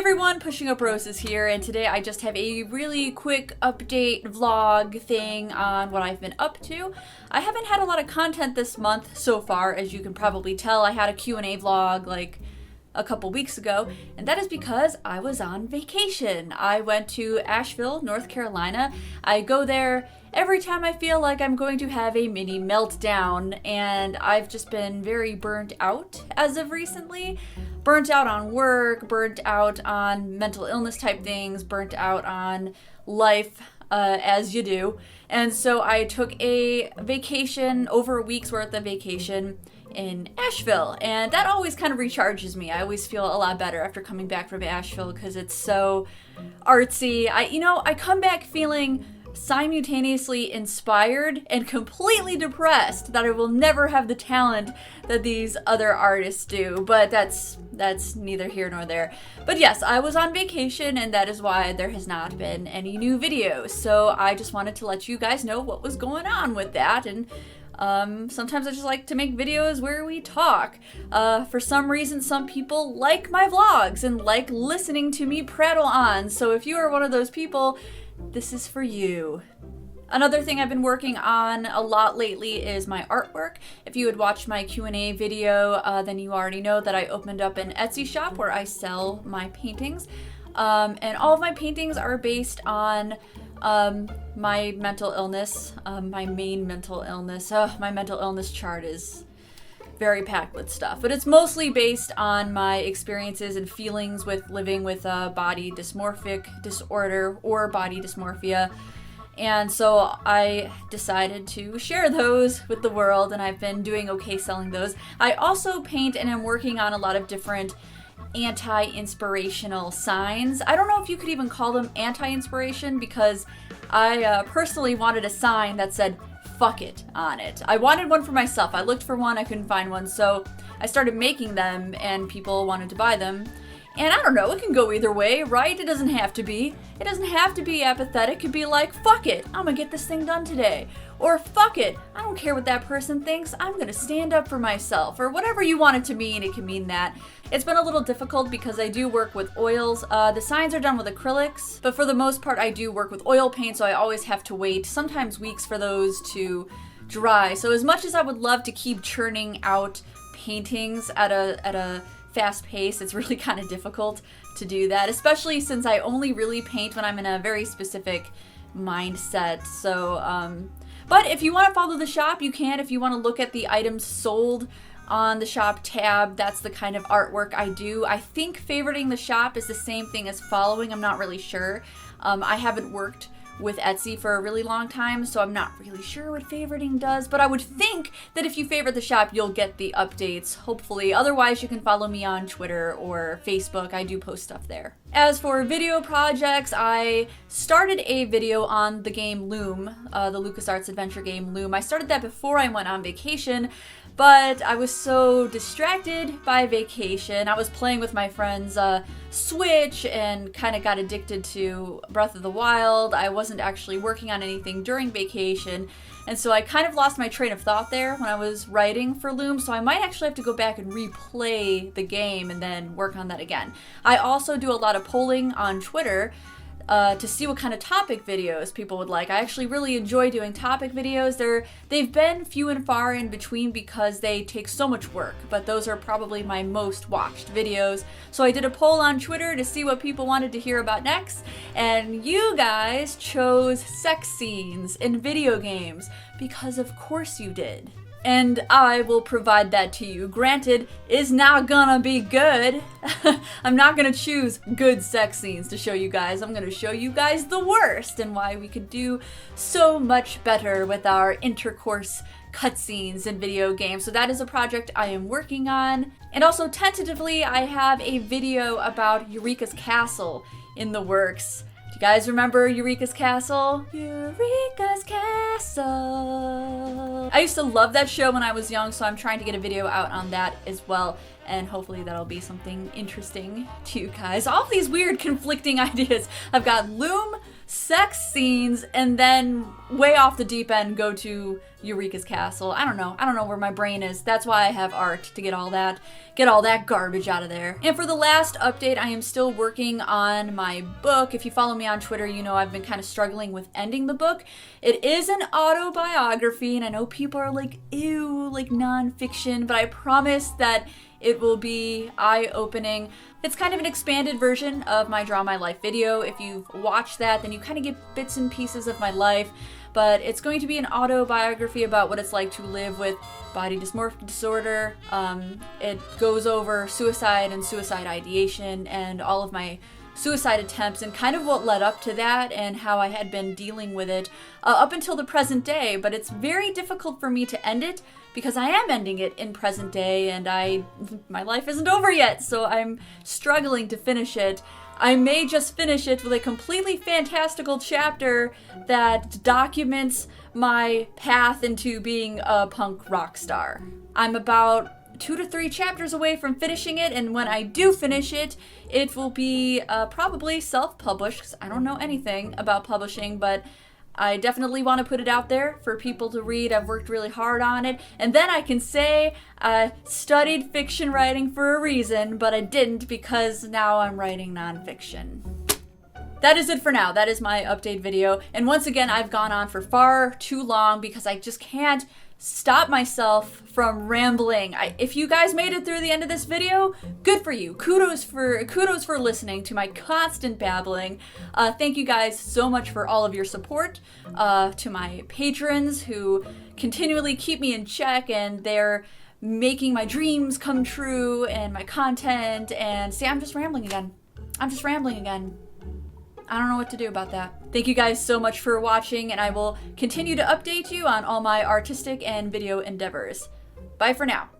everyone, Pushing Up Roses here, and today I just have a really quick update vlog thing on what I've been up to. I haven't had a lot of content this month so far, as you can probably tell. I had a Q&A vlog like a couple weeks ago, and that is because I was on vacation. I went to Asheville, North Carolina. I go there every time I feel like I'm going to have a mini meltdown, and I've just been very burnt out as of recently. Burnt out on work, burnt out on mental illness type things, burnt out on life, as you do. And so I took a vacation, over a week's worth of vacation in Asheville, and that always kind of recharges me. I always feel a lot better after coming back from Asheville because it's so artsy. I come back feeling simultaneously inspired and completely depressed that I will never have the talent that these other artists do, but that's neither here nor there. But yes, I was on vacation, and that is why there has not been any new videos. So I just wanted to let you guys know what was going on with that, and sometimes I just like to make videos where we talk. For some reason, some people like my vlogs and like listening to me prattle on, so if you are one of those people, this is for you. Another thing I've been working on a lot lately is my artwork. If you had watched my Q&A video, then you already know that I opened up an Etsy shop where I sell my paintings. And all of my paintings are based on my mental illness, my main mental illness. My mental illness chart is very packed with stuff, but it's mostly based on my experiences and feelings with living with a body dysmorphic disorder or body dysmorphia. And so I decided to share those with the world, and I've been doing okay selling those. I also paint, and I'm working on a lot of different anti-inspirational signs. I don't know if you could even call them anti-inspiration, because I personally wanted a sign that said "fuck it" on it. I wanted one for myself. I looked for one, I couldn't find one, so I started making them, and people wanted to buy them. And I don't know, it can go either way, right? It doesn't have to be. It doesn't have to be apathetic. It could be like, fuck it, I'm gonna get this thing done today. Or fuck it, I don't care what that person thinks, I'm gonna stand up for myself. Or whatever you want it to mean, it can mean that. It's been a little difficult because I do work with oils. The signs are done with acrylics, but for the most part I do work with oil paint, so I always have to wait, sometimes weeks, for those to dry. So as much as I would love to keep churning out paintings at a fast pace, it's really kind of difficult to do that, especially since I only really paint when I'm in a very specific mindset. So, but if you want to follow the shop, you can. If you want to look at the items sold on the shop tab, that's the kind of artwork I do. I think favoriting the shop is the same thing as following. I'm not really sure. I haven't worked with Etsy for a really long time, so I'm not really sure what favoriting does, but I would think that if you favorite the shop, you'll get the updates, hopefully. Otherwise, you can follow me on Twitter or Facebook. I do post stuff there. As for video projects, I started a video on the game Loom, the LucasArts adventure game Loom. I started that before I went on vacation, but I was so distracted by vacation. I was playing with my friend's Switch and kind of got addicted to Breath of the Wild. I wasn't actually working on anything during vacation, and so I kind of lost my train of thought there when I was writing for Loom, so I might actually have to go back and replay the game and then work on that again. I also do a lot of polling on Twitter to see what kind of topic videos people would like. I actually really enjoy doing topic videos. They've been few and far in between because they take so much work, but those are probably my most watched videos. So I did a poll on Twitter to see what people wanted to hear about next, and you guys chose sex scenes in video games, because of course you did. And I will provide that to you. Granted, it's not gonna be good. I'm not gonna choose good sex scenes to show you guys. I'm gonna show you guys the worst and why we could do so much better with our intercourse cutscenes in video games. So that is a project I am working on. And also tentatively, I have a video about Eureka's Castle in the works. You guys remember Eureka's Castle? Eureka's Castle. I used to love that show when I was young, so I'm trying to get a video out on that as well, and hopefully that'll be something interesting to you guys. All of these weird conflicting ideas. I've got Loom, sex scenes and then way off the deep end go to Eureka's castle. I don't know where my brain is. That's why I have art, to get all that garbage out of there. And for the last update, I am still working on my book. If you follow me on Twitter, you know I've been kind of struggling with ending the book. It is an autobiography, and I know people are like, ew, like nonfiction, but I promise that it will be eye-opening. It's kind of an expanded version of my Draw My Life video. If you've watched that, then you kind of get bits and pieces of my life. But it's going to be an autobiography about what it's like to live with body dysmorphic disorder. It goes over suicide and suicide ideation and all of my suicide attempts and kind of what led up to that and how I had been dealing with it up until the present day. But it's very difficult for me to end it because I am ending it in present day and my life isn't over yet, so I'm struggling to finish it. I may just finish it with a completely fantastical chapter that documents my path into being a punk rock star. I'm about 2 to 3 chapters away from finishing it, and when I do finish it, it will be probably self-published, because I don't know anything about publishing, but I definitely want to put it out there for people to read. I've worked really hard on it, and then I can say I studied fiction writing for a reason, but I didn't because now I'm writing nonfiction. That is it for now. That is my update video, and once again, I've gone on for far too long because I just can't stop myself from rambling. If you guys made it through the end of this video, good for you. Kudos for listening to my constant babbling. Thank you guys so much for all of your support. To my patrons who continually keep me in check and they're making my dreams come true and my content. And see, I'm just rambling again. I don't know what to do about that. Thank you guys so much for watching, and I will continue to update you on all my artistic and video endeavors. Bye for now.